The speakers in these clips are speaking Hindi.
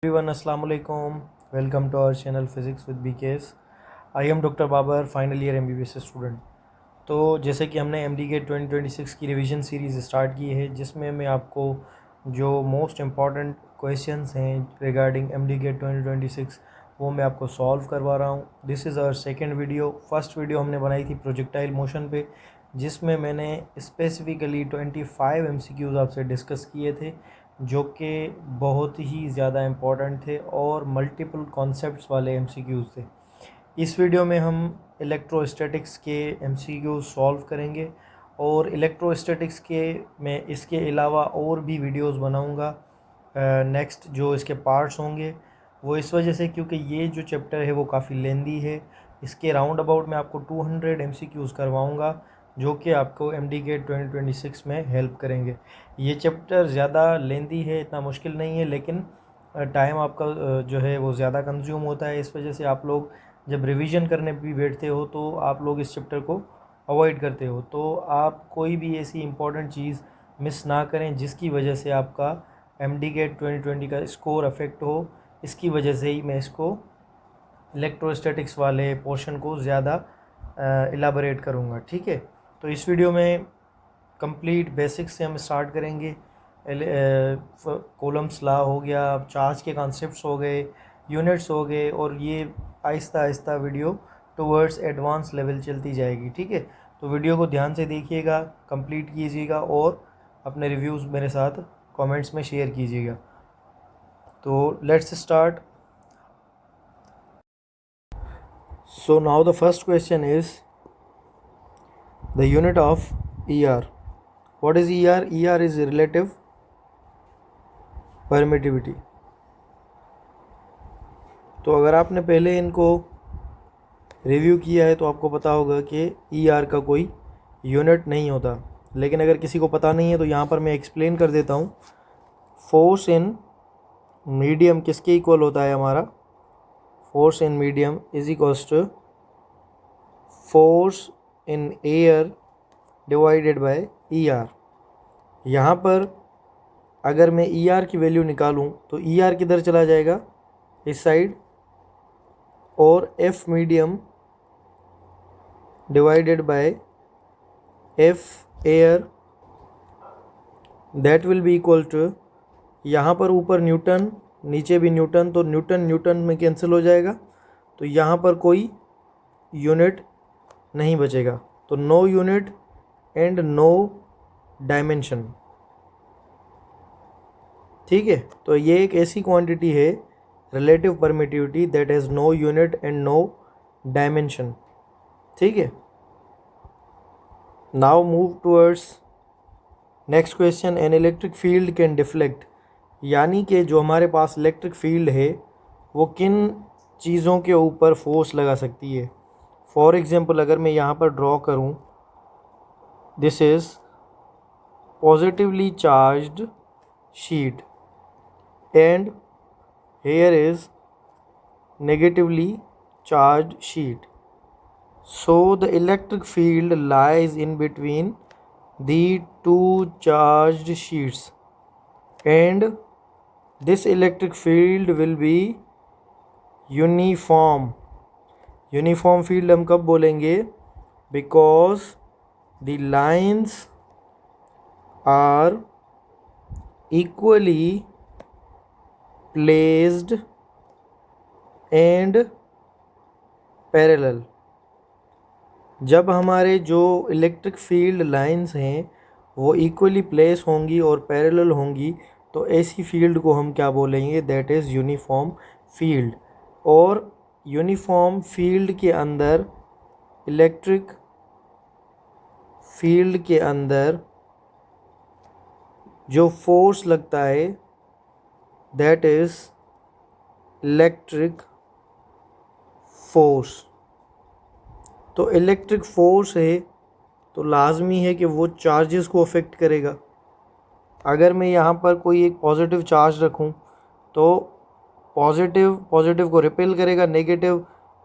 Everyone, Assalamu alaikum. Welcome to our channel Physics with BKS. I am doctor Babar, final year MBBS student. तो जैसे कि हमने MDGate 2026 की रिवीजन सीरीज़ स्टार्ट की है, जिसमें मैं आपको जो मोस्ट इम्पॉर्टेंट क्वेश्चंस हैं रिगार्डिंग MDGate 2026 वो मैं आपको सॉल्व करवा रहा हूँ। This is our second video. First video हमने बनाई थी प्रोजेक्टाइल मोशन पे, जिसमें मैंने स्पेसिफ़िकली 25 MCQs आपसे डिस्कस किए थे, जो कि बहुत ही ज़्यादा इम्पॉर्टेंट थे और मल्टीपल कॉन्सेप्ट्स वाले MCQs थे। इस वीडियो में हम इलेक्ट्रोस्टैटिक्स के MCQs सॉल्व करेंगे और इलेक्ट्रोस्टैटिक्स के मैं इसके अलावा और भी वीडियोस बनाऊंगा नेक्स्ट जो इसके पार्ट्स होंगे वो इस वजह से क्योंकि ये जो चैप्टर है वो काफ़ी लेंदी है। इसके राउंड अबाउट मैं आपको 200 MCQs करवाऊंगा, जो कि आपको MDGate 2026 में हेल्प करेंगे। ये चैप्टर ज़्यादा लेंदी है, इतना मुश्किल नहीं है, लेकिन टाइम आपका जो है वो ज़्यादा कंज्यूम होता है। इस वजह से आप लोग जब रिवीजन करने भी बैठते हो तो आप लोग इस चैप्टर को अवॉइड करते हो। तो आप कोई भी ऐसी इम्पोर्टेंट चीज़ मिस ना करें जिसकी वजह से आपका MDGate 2020 का स्कोर अफेक्ट हो। इसकी वजह से ही मैं इसको इलेक्ट्रोस्टैटिक्स वाले पोर्शन को ज़्यादा एलाबोरेट करूँगा, ठीक है। तो इस वीडियो में कंप्लीट बेसिक्स से हम स्टार्ट करेंगे। कोलम्स लॉ हो गया, चार्ज के कॉन्सेप्ट्स हो गए, यूनिट्स हो गए, और ये Aahista Aahista video towards advance level चलती जाएगी, ठीक है। तो वीडियो को ध्यान से देखिएगा, कंप्लीट कीजिएगा और अपने रिव्यूज़ मेरे साथ कमेंट्स में शेयर कीजिएगा। तो let's start. So now the first question is the unit of ER. What is ER? ER is relative permittivity. तो अगर आपने पहले इनको रिव्यू किया है तो आपको पता होगा कि ER का कोई यूनिट नहीं होता, लेकिन अगर किसी को पता नहीं है तो यहाँ पर मैं एक्सप्लेन कर देता हूँ। फोर्स इन मीडियम किसके इक्वल होता है हमारा? Force in medium is equals to force in air divided by ER। यहाँ पर अगर मैं ER की वैल्यू निकालूँ तो ER किधर चला जाएगा? इस साइड, और F medium divided by F air, that will be equal to, यहाँ पर ऊपर न्यूटन नीचे भी न्यूटन, तो न्यूटन न्यूटन में कैंसिल हो जाएगा, तो यहाँ पर कोई यूनिट नहीं बचेगा। तो no unit and no dimension, ठीक है। तो ये एक ऐसी क्वांटिटी है relative permittivity that has no unit and no dimension, ठीक है। Now move towards next question. An electric field can deflect, यानी कि जो हमारे पास इलेक्ट्रिक फील्ड है वो किन चीज़ों के ऊपर फोर्स लगा सकती है। फॉर एग्जांपल अगर मैं यहाँ पर ड्रॉ करूँ, this is positively charged sheet and here is negatively charged sheet. So the electric field lies in between the two charged sheets, and this electric field will be uniform. Uniform field हम कब बोलेंगे? Because the lines are equally placed and parallel. जब हमारे जो इलेक्ट्रिक फील्ड लाइंस हैं वो इक्वली प्लेस होंगी और पैरेलल होंगी, तो ऐसी फील्ड को हम क्या बोलेंगे? That is uniform field. और यूनिफॉर्म फील्ड के अंदर, इलेक्ट्रिक फील्ड के अंदर जो फोर्स लगता है दैट इज़ इलेक्ट्रिक फोर्स। तो इलेक्ट्रिक फोर्स है तो लाजमी है कि वो चार्जेस को अफेक्ट करेगा। अगर मैं यहाँ पर कोई एक पॉजिटिव चार्ज रखूँ तो पॉजिटिव पॉजिटिव को रिपेल करेगा, नेगेटिव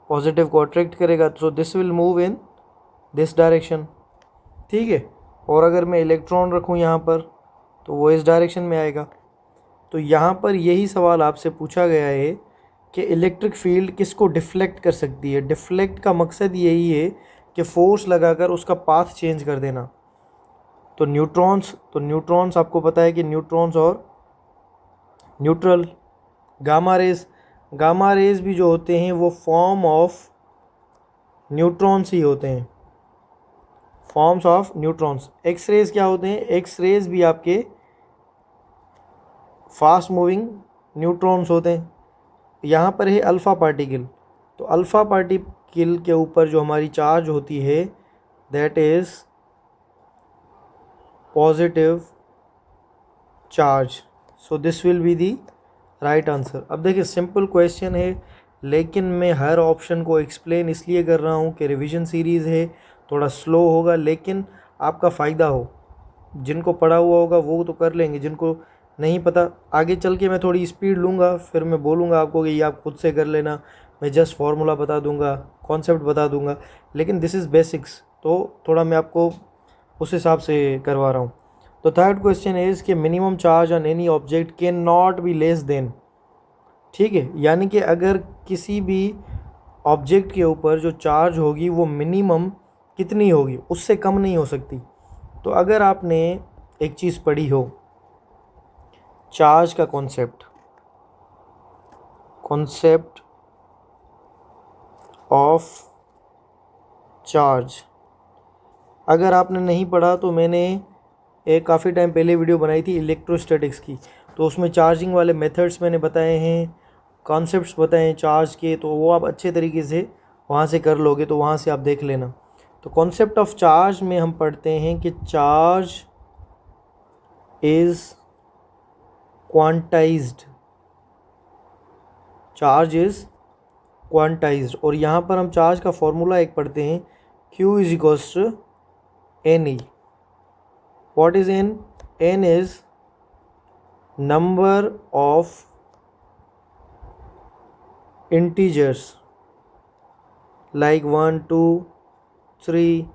पॉजिटिव को अट्रैक्ट करेगा, so this will move in this direction, ठीक है। और अगर मैं इलेक्ट्रॉन रखूँ यहाँ पर तो वो इस डायरेक्शन में आएगा। तो यहाँ पर यही सवाल आपसे पूछा गया है कि इलेक्ट्रिक फील्ड किसको डिफ्लेक्ट कर सकती है। डिफ्लेक्ट का मकसद यही है कि फोर्स लगाकर उसका पाथ चेंज कर देना। तो न्यूट्रॉन्स आपको पता है कि न्यूट्रॉन्स और न्यूट्रल। गामा रेज भी जो होते हैं वो फॉर्म ऑफ न्यूट्रॉन्स ही होते हैं, forms of neutrons. X rays क्या होते हैं? एक्स रेज भी आपके फास्ट मूविंग न्यूट्रॉन्स होते हैं। यहाँ पर है अल्फ़ा पार्टिकल। तो अल्फ़ा पार्टिकल के ऊपर जो हमारी चार्ज होती है that is positive charge. So this will be the right answer. अब देखिए सिंपल क्वेश्चन है, लेकिन मैं हर ऑप्शन को एक्सप्लेन इसलिए कर रहा हूँ कि रिवीजन सीरीज़ है, थोड़ा स्लो होगा लेकिन आपका फ़ायदा हो। जिनको पढ़ा हुआ होगा वो तो कर लेंगे, जिनको नहीं पता आगे चल के मैं थोड़ी स्पीड लूँगा, फिर मैं बोलूँगा आपको कि ये आप खुद से कर लेना। मैं जस्ट फार्मूला बता दूँगा, कॉन्सेप्ट बता दूँगा, लेकिन दिस इज़ बेसिक्स, तो थोड़ा मैं आपको उस हिसाब से करवा रहा हूँ। तो थर्ड क्वेश्चन इज़ कि minimum charge on any object can not be less than. ठीक है, यानी कि अगर किसी भी ऑब्जेक्ट के ऊपर जो चार्ज होगी वो मिनिमम कितनी होगी, उससे कम नहीं हो सकती। तो अगर आपने एक चीज़ पढ़ी हो, चार्ज का कॉन्सेप्ट ऑफ चार्ज, अगर आपने नहीं पढ़ा तो मैंने एक काफ़ी टाइम पहले वीडियो बनाई थी इलेक्ट्रोस्टैटिक्स की, तो उसमें चार्जिंग वाले मेथड्स मैंने बताए हैं, कॉन्सेप्ट्स बताए हैं चार्ज के, तो वो आप अच्छे तरीके से वहाँ से कर लोगे, तो वहाँ से आप देख लेना। तो कॉन्सेप्ट ऑफ चार्ज में हम पढ़ते हैं कि charge is quantized, charge is quantized. और यहाँ पर हम चार्ज का फॉर्मूला एक पढ़ते हैं, Q is equals to NE। What is N? N is number of integers like 1, 2, 3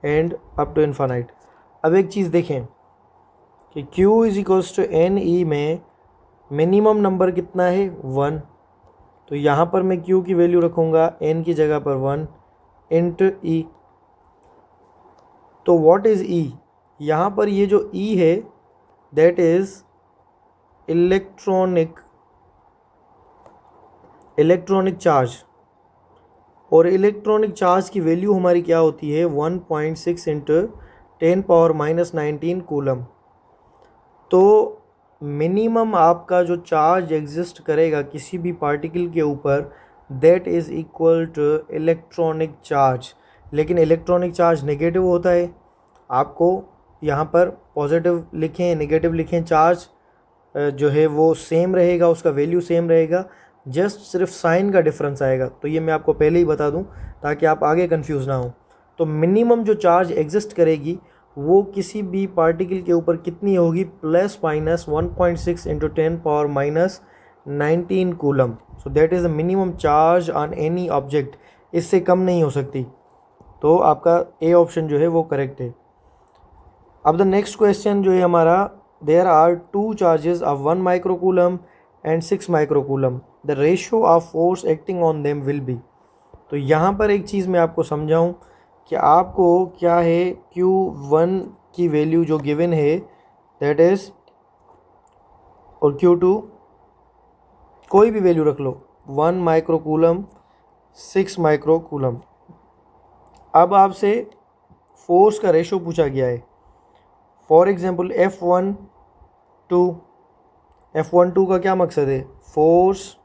and up to infinite। अब एक चीज़ देखें कि Q is equals to NE में मिनिमम नंबर कितना है? 1। तो यहाँ पर मैं Q की वैल्यू रखूँगा N की जगह पर 1 इंटू E। तो व्हाट इज़ E? यहाँ पर ये जो E है दैट इज़ इलेक्ट्रॉनिक चार्ज, और इलेक्ट्रॉनिक चार्ज की वैल्यू हमारी क्या होती है? 1.6 इंटू 10⁻⁻19 कूलम। तो मिनिमम आपका जो चार्ज एग्जिस्ट करेगा किसी भी पार्टिकल के ऊपर that is equal to electronic charge. लेकिन इलेक्ट्रॉनिक चार्ज नेगेटिव होता है, आपको यहाँ पर पॉजिटिव लिखें नेगेटिव लिखें, चार्ज जो है वो सेम रहेगा, उसका वैल्यू सेम रहेगा, जस्ट सिर्फ साइन का डिफरेंस आएगा। तो ये मैं आपको पहले ही बता दूं ताकि आप आगे कंफ्यूज ना हो। तो मिनिमम जो चार्ज एग्जिस्ट करेगी वो किसी भी पार्टिकल के ऊपर कितनी होगी? Plus minus 1.6 into 10⁻⁻19 coulomb. So that is the minimum charge on any object, इससे कम नहीं हो सकती। तो आपका ए ऑप्शन जो है वो करेक्ट है। अब द नेक्स्ट क्वेश्चन जो है हमारा, there are 2 charges of 1 microcoulomb and 6 microcoulomb, the ratio of force acting on them will be. तो यहाँ पर एक चीज़ मैं आपको समझाऊँ कि आपको क्या है, Q1 की वैल्यू जो गिवन है दैट इज़, और Q2 कोई भी वैल्यू रख लो, 1 माइक्रोकूलम 6 माइक्रोकूलम। अब आपसे फोर्स का रेशो पूछा गया है। फॉर एग्जांपल F12 का क्या मकसद है? फोर्स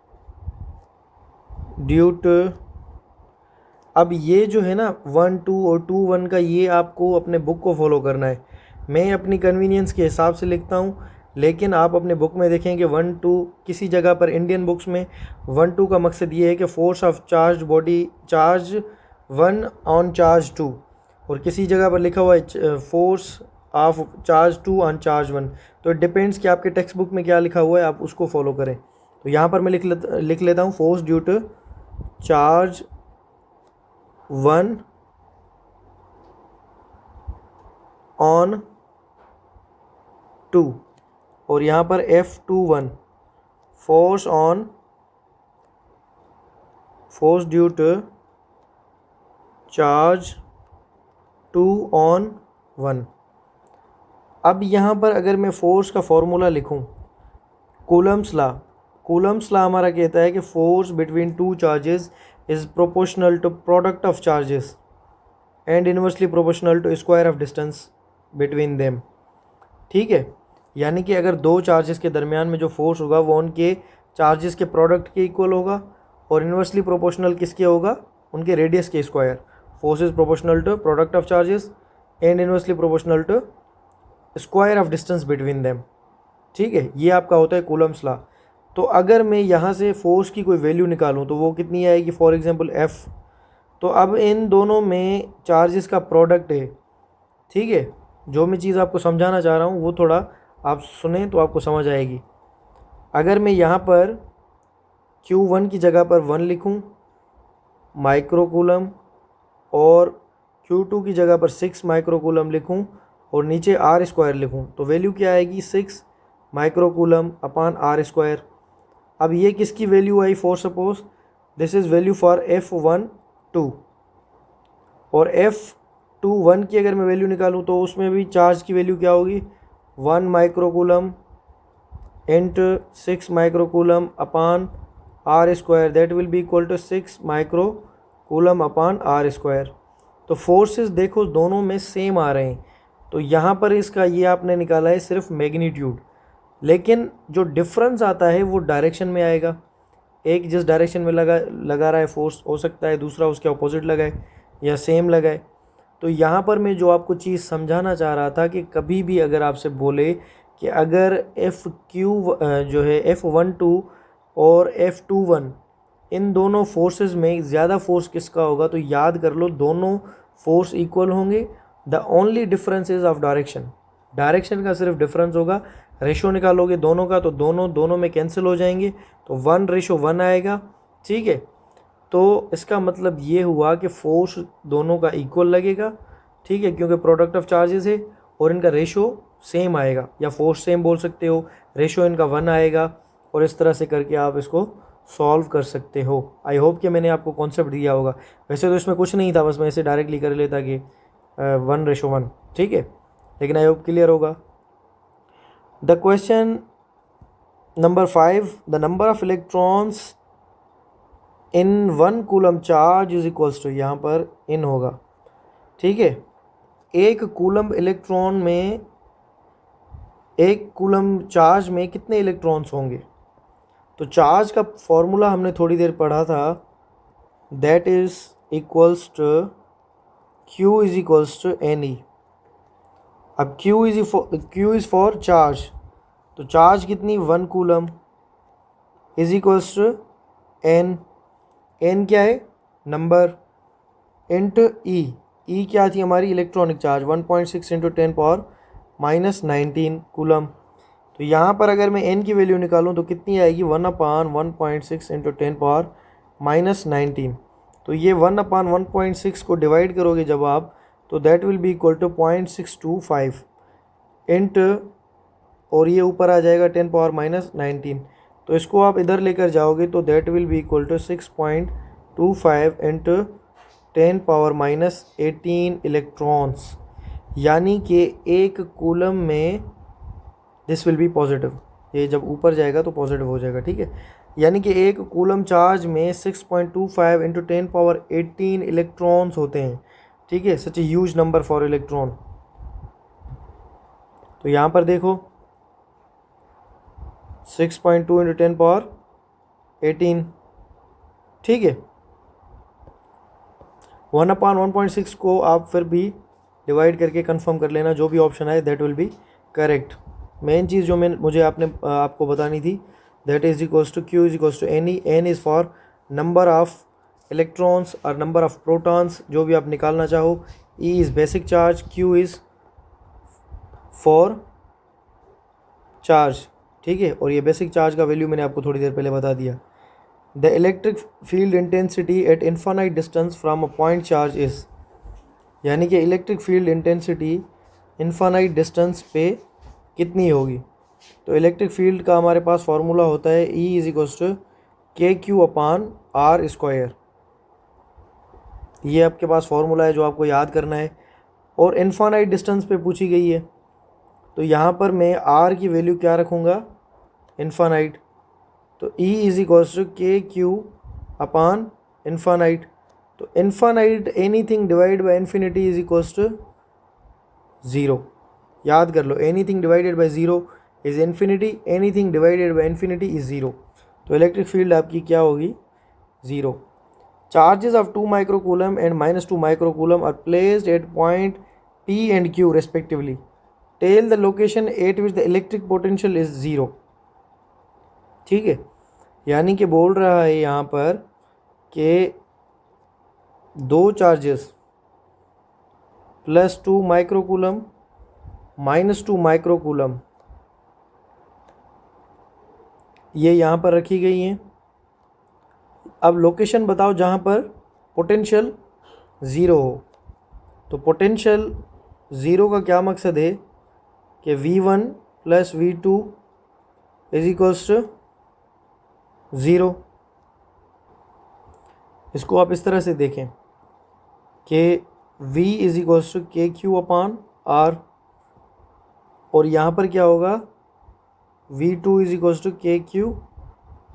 ड्यू टू, अब ये जो है ना 1 2 और 2 1 का, ये आपको अपने बुक को फॉलो करना है। मैं अपनी कन्वीनियंस के हिसाब से लिखता हूँ, लेकिन आप अपने बुक में देखेंगे 1 2 किसी जगह पर, इंडियन बुक्स में 1 2 का मकसद ये है कि force of charge body charge 1 on charge 2, और किसी जगह पर लिखा हुआ है force of charge 2 on charge 1। तो इट डिपेंड्स कि आपके टेक्स्ट बुक में क्या लिखा हुआ है, आप उसको फॉलो करें। तो यहाँ पर मैं लिख लेता हूँ force due to charge 1 on 2। और यहाँ पर F21 force due to charge 2 on 1। अब यहाँ पर अगर मैं फोर्स का फॉर्मूला लिखूँ, कूलम्स लॉ हमारा कहता है कि force between two charges is proportional to product of charges and inversely proportional to square of distance between them. ठीक है, यानी कि अगर दो चार्जेस के दरमियान में जो फोर्स होगा वो उनके चार्जेस के प्रोडक्ट के इक्वल होगा और इनवर्सली प्रोपोर्शनल किसके होगा, उनके रेडियस के square. Force is proportional to product of charges and inversely proportional to square of distance between them. ठीक है, ये आपका होता है कूलम्स लॉ। तो अगर मैं यहाँ से फोर्स की कोई वैल्यू निकालूँ तो वो कितनी आएगी, फॉर एग्जांपल F। तो अब इन दोनों में चार्जेस का प्रोडक्ट है। ठीक है, जो मैं चीज़ आपको समझाना चाह रहा हूँ वो थोड़ा आप सुने तो आपको समझ आएगी। अगर मैं यहाँ पर Q1 की जगह पर 1 लिखूँ माइक्रोकूलम और Q2 की जगह पर 6 माइक्रोकूलम लिखूँ और नीचे R² लिखूँ तो वैल्यू क्या आएगी, 6 माइक्रोकूलम अपान R²। अब ये किसकी value I, for suppose this is value for F12 और F21 की अगर मैं वैल्यू निकालूँ तो उसमें भी चार्ज की वैल्यू क्या होगी, 1 microcoulomb into 6 microcoulomb upon R², that will be equal to 6 microcoulomb upon R²। तो फोर्सेस देखो दोनों में सेम आ रहे हैं। तो यहाँ पर इसका ये आपने निकाला है सिर्फ मैग्नीट्यूड, लेकिन जो डिफरेंस आता है वो डायरेक्शन में आएगा। एक जिस डायरेक्शन में लगा रहा है फोर्स, हो सकता है दूसरा उसके अपोजिट लगाए या सेम लगाए। तो यहाँ पर मैं जो आपको चीज़ समझाना चाह रहा था कि कभी भी अगर आपसे बोले कि अगर जो है F12 और F21 इन दोनों फोर्सेस में ज़्यादा फोर्स किसका होगा, तो याद कर लो दोनों फोर्स इक्वल होंगे। The only difference is of direction का सिर्फ डिफरेंस होगा। रेशो निकालोगे दोनों का तो दोनों में कैंसिल हो जाएंगे, तो 1:1 आएगा। ठीक है, तो इसका मतलब ये हुआ कि फोर्स दोनों का इक्वल लगेगा। ठीक है, क्योंकि प्रोडक्ट ऑफ चार्जेस है और इनका रेशो सेम आएगा, या फोर्स सेम बोल सकते हो, रेशो इनका 1 आएगा और इस तरह से करके आप इसको सॉल्व कर सकते हो। आई होप कि मैंने आपको कॉन्सेप्ट दिया होगा। वैसे तो इसमें कुछ नहीं था, बस मैं इसे डायरेक्टली कर लेता कि 1:1। ठीक है, लेकिन आई होप क्लियर होगा। The question number 5, the number of electrons in 1 coulomb charge is equals to, यहाँ पर इन होगा। ठीक है, एक कूलम चार्ज में कितने इलेक्ट्रॉन्स होंगे। तो चार्ज का फॉर्मूला हमने थोड़ी देर पढ़ा था, that is equals to Q is equals to NE। अब Q इज़ फॉर चार्ज, तो चार्ज कितनी, 1 coulomb is equals to N क्या है, नंबर, इंटू E क्या थी हमारी, इलेक्ट्रॉनिक चार्ज, 1.6 इंटू 10⁻⁻19 कूलम। तो यहाँ पर अगर मैं N की वैल्यू निकालूँ तो कितनी आएगी, 1/1.6 इंटू 10⁻⁻19। तो ये 1/1.6 को डिवाइड करोगे जब आप, तो that will be equal to 0.625 into, और ये ऊपर आ जाएगा 10⁻⁻19। तो इसको आप इधर लेकर जाओगे तो that will be equal to 6.25 into 10⁻⁻18 electrons, यानी कि एक कूलम में दिस विल बी पॉजिटिव, ये जब ऊपर जाएगा तो पॉजिटिव हो जाएगा। ठीक है, यानी कि एक कूलम चार्ज में 6.25 इंटू 10⁻18 इलेक्ट्रॉन्स होते हैं। ठीक है, such a huge number for electron. तो यहाँ पर देखो 6.2 इंटू 10⁻18। ठीक है, 1/1.6 को आप फिर भी डिवाइड करके कंफर्म कर लेना, जो भी ऑप्शन आए that will be correct. Main चीज़ जो मुझे आपको बतानी थी, that is equals to Q is equals to NE। N is for number of electrons और नंबर ऑफ प्रोटॉन्स, जो भी आप निकालना चाहो। E is basic charge, Q is for charge. ठीक है, और ये बेसिक चार्ज का वैल्यू मैंने आपको थोड़ी देर पहले बता दिया। The electric field intensity at infinite distance from a point charge is, यानी कि electric field intensity infinite distance पे कितनी होगी। तो इलेक्ट्रिक फील्ड का हमारे पास फार्मूला होता है E is equals to K Q upon R square. ये आपके पास फार्मूला है जो आपको याद करना है, और इनफाइनाइट डिस्टेंस पे पूछी गई है, तो यहाँ पर मैं आर की वैल्यू क्या रखूँगा, इनफाइनाइट। तो E is equals to K Q upon infinite. तो infinite anything divide by infinity is equals to zero. याद कर लो, anything divided by zero is infinity, anything divided by infinity is zero. तो इलेक्ट्रिक फील्ड आपकी क्या होगी, zero. Charges of 2 microcoulomb and -2 microcoulomb are placed at point P and Q respectively. Tell the location at which the electric potential is 0. ठीक है, यानी कि बोल रहा है यहाँ पर कि दो चार्जेस +2 माइक्रोकूलम -2 माइक्रोकूलम ये यहाँ पर रखी गई हैं। अब लोकेशन बताओ जहाँ पर पोटेंशियल ज़ीरो हो। तो पोटेंशियल ज़ीरो का क्या मकसद है कि V1 + V2 is equals to zero. इसको आप इस तरह से देखें कि V is equals to K Q upon R, और यहाँ पर क्या होगा, V2 is equals to K Q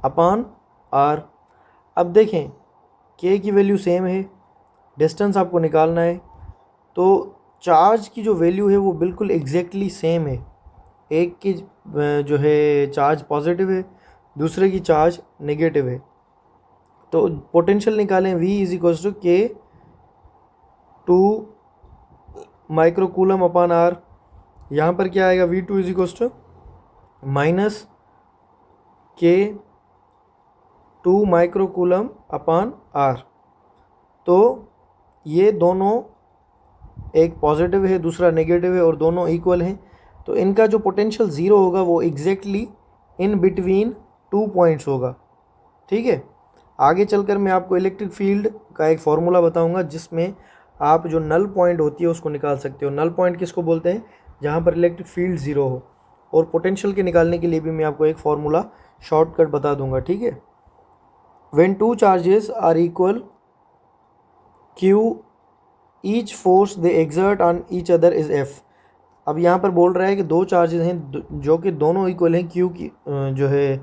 upon R. अब देखें के की वैल्यू सेम है, डिस्टेंस आपको निकालना है, तो चार्ज की जो वैल्यू है वो बिल्कुल एग्जैक्टली सेम है। एक की जो है चार्ज पॉजिटिव है, दूसरे की चार्ज नेगेटिव है। तो पोटेंशियल निकालें, V इज इक्वल्स टू के 2 माइक्रोकूलम अपान आर। यहाँ पर क्या आएगा, V2 is equals to minus के 2 माइक्रोकूलम अपान आर। तो ये दोनों, एक पॉजिटिव है दूसरा नेगेटिव है, और दोनों इक्वल हैं, तो इनका जो पोटेंशियल ज़ीरो होगा वो एग्जैक्टली इन बिटवीन 2 पॉइंट्स होगा। ठीक है, आगे चलकर मैं आपको इलेक्ट्रिक फील्ड का एक फार्मूला बताऊंगा जिसमें आप जो नल पॉइंट होती है उसको निकाल सकते हो। नल पॉइंट किसको बोलते हैं, जहाँ पर इलेक्ट्रिक फील्ड ज़ीरो हो। और पोटेंशियल के निकालने के लिए भी मैं आपको एक फार्मूला शॉर्टकट बता दूंगा। ठीक है, when two charges are equal q, each force they exert on each other is F। अब यहाँ पर बोल रहा है कि दो चार्जेस हैं जो कि दोनों इक्वल हैं, q की जो है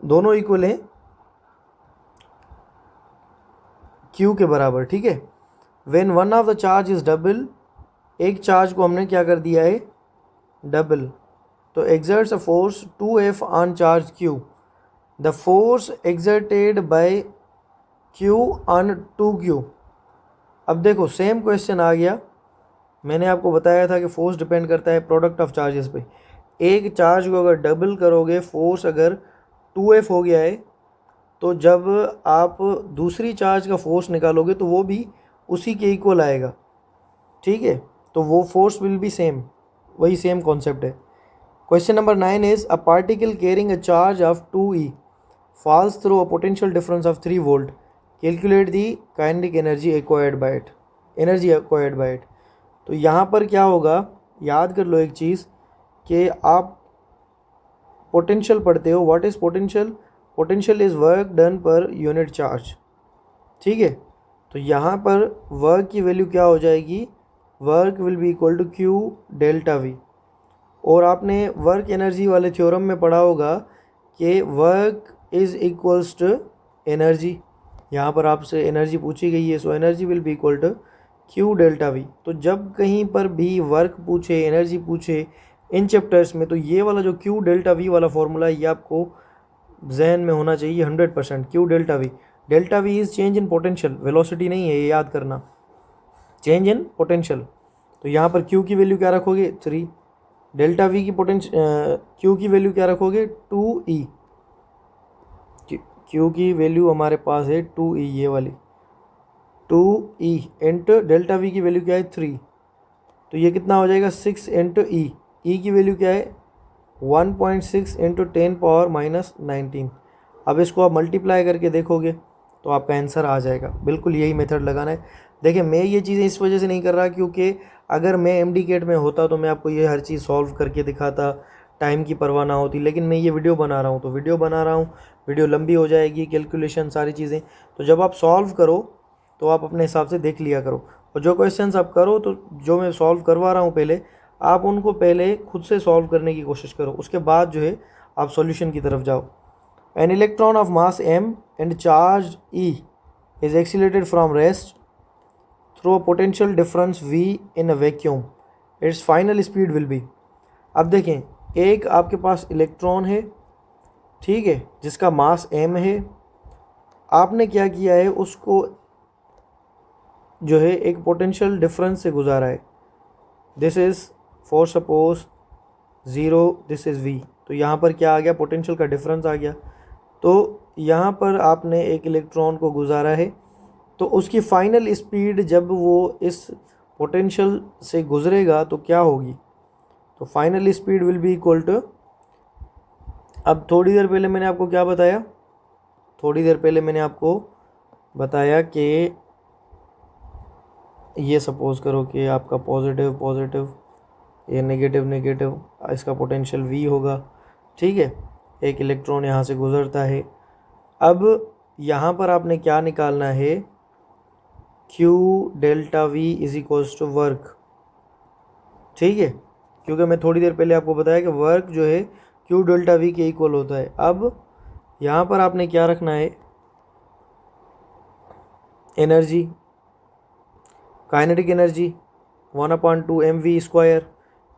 दोनों इक्वल हैं q के बराबर। ठीक है, when one of the charge is double, एक चार्ज को हमने क्या कर दिया है, डबल, तो exerts a force 2F on charge q। The force exerted by Q on 2Q। अब देखो सेम क्वेश्चन आ गया, मैंने आपको बताया था कि फोर्स डिपेंड करता है प्रोडक्ट ऑफ चार्जेस पे। एक चार्ज को अगर डबल करोगे, फोर्स अगर 2F हो गया है, तो जब आप दूसरी चार्ज का फोर्स निकालोगे तो वो भी उसी के इक्वल आएगा। ठीक है, तो वो फोर्स विल बी सेम, वही सेम कॉन्सेप्ट है। Question number 9 is a particle carrying a charge of 2E falls through a potential difference of 3 volt. Calculate the kinetic energy acquired by it. तो यहाँ पर क्या होगा, याद कर लो एक चीज़ कि आप पोटेंशियल पढ़ते हो। What is potential, potential is work done per unit charge. ठीक है, तो यहाँ पर वर्क की वैल्यू क्या हो जाएगी, work will be equal to Q delta V। और आपने वर्क एनर्जी वाले थ्योरम में पढ़ा होगा कि work is equals to energy. यहाँ पर आपसे एनर्जी पूछी गई है, so energy will be equal to Q delta V। तो जब कहीं पर भी वर्क पूछे, एनर्जी पूछे इन चैप्टर्स में, तो ये वाला जो Q डेल्टा V वाला फॉर्मूला ये आपको जहन में होना चाहिए 100%। Q delta V, delta V is change in potential, velocity नहीं है, ये याद करना, चेंज इन पोटेंशियल। तो यहाँ पर Q की वैल्यू क्या रखोगे, 3। डेल्टा V की Q की वैल्यू क्या रखोगे, 2E। Q की वैल्यू हमारे पास है 2E, ये वाली 2E इंटू डेल्टा V की वैल्यू क्या है, 3। तो ये कितना हो जाएगा, 6 इंटू E। E की वैल्यू क्या है, 1.6 इंटू 10⁻⁻19। अब इसको आप मल्टीप्लाई करके देखोगे तो आपका आंसर आ जाएगा। बिल्कुल यही मेथड लगाना है। देखिए मैं ये चीज़ें इस वजह से नहीं कर रहा क्योंकि अगर मैं MD CAT में होता तो मैं आपको ये हर चीज़ सॉल्व करके दिखाता, टाइम की परवाह ना होती, लेकिन मैं ये वीडियो बना रहा हूँ तो वीडियो बना रहा हूँ, वीडियो लंबी हो जाएगी, कैलकुलेशन सारी चीज़ें, तो जब आप सॉल्व करो तो आप अपने हिसाब से देख लिया करो। और जो क्वेश्चंस आप करो तो जो मैं सॉल्व करवा रहा हूँ पहले, आप उनको पहले खुद से सॉल्व करने की कोशिश करो, उसके बाद जो है आप सॉल्यूशन की तरफ जाओ। An electron of mass m and charge E is accelerated from rest through a potential difference V in a vacuum. Its final speed will be। अब देखें, एक आपके पास इलेक्ट्रॉन है, ठीक है, जिसका मास m है। आपने क्या किया है, उसको जो है एक पोटेंशियल डिफरेंस से गुजारा है। This is for suppose 0, this is V। तो यहाँ पर क्या आ गया, पोटेंशियल का डिफरेंस आ गया। तो यहाँ पर आपने एक इलेक्ट्रॉन को गुजारा है, तो उसकी फाइनल स्पीड जब वो इस पोटेंशियल से गुजरेगा तो क्या होगी, तो final speed will be equal to, अब थोड़ी देर पहले मैंने आपको क्या बताया, थोड़ी देर पहले मैंने आपको बताया कि ये सपोज करो कि आपका पॉजिटिव पॉजिटिव, ये नेगेटिव नेगेटिव, इसका पोटेंशियल V होगा, ठीक है। एक इलेक्ट्रॉन यहाँ से गुजरता है। अब यहाँ पर आपने क्या निकालना है, Q delta V is equals to work, ठीक है, क्योंकि मैं थोड़ी देर पहले आपको बताया कि वर्क जो है Q डेल्टा V के इक्वल होता है। अब यहाँ पर आपने क्या रखना है, energy, kinetic energy 1/2 mv²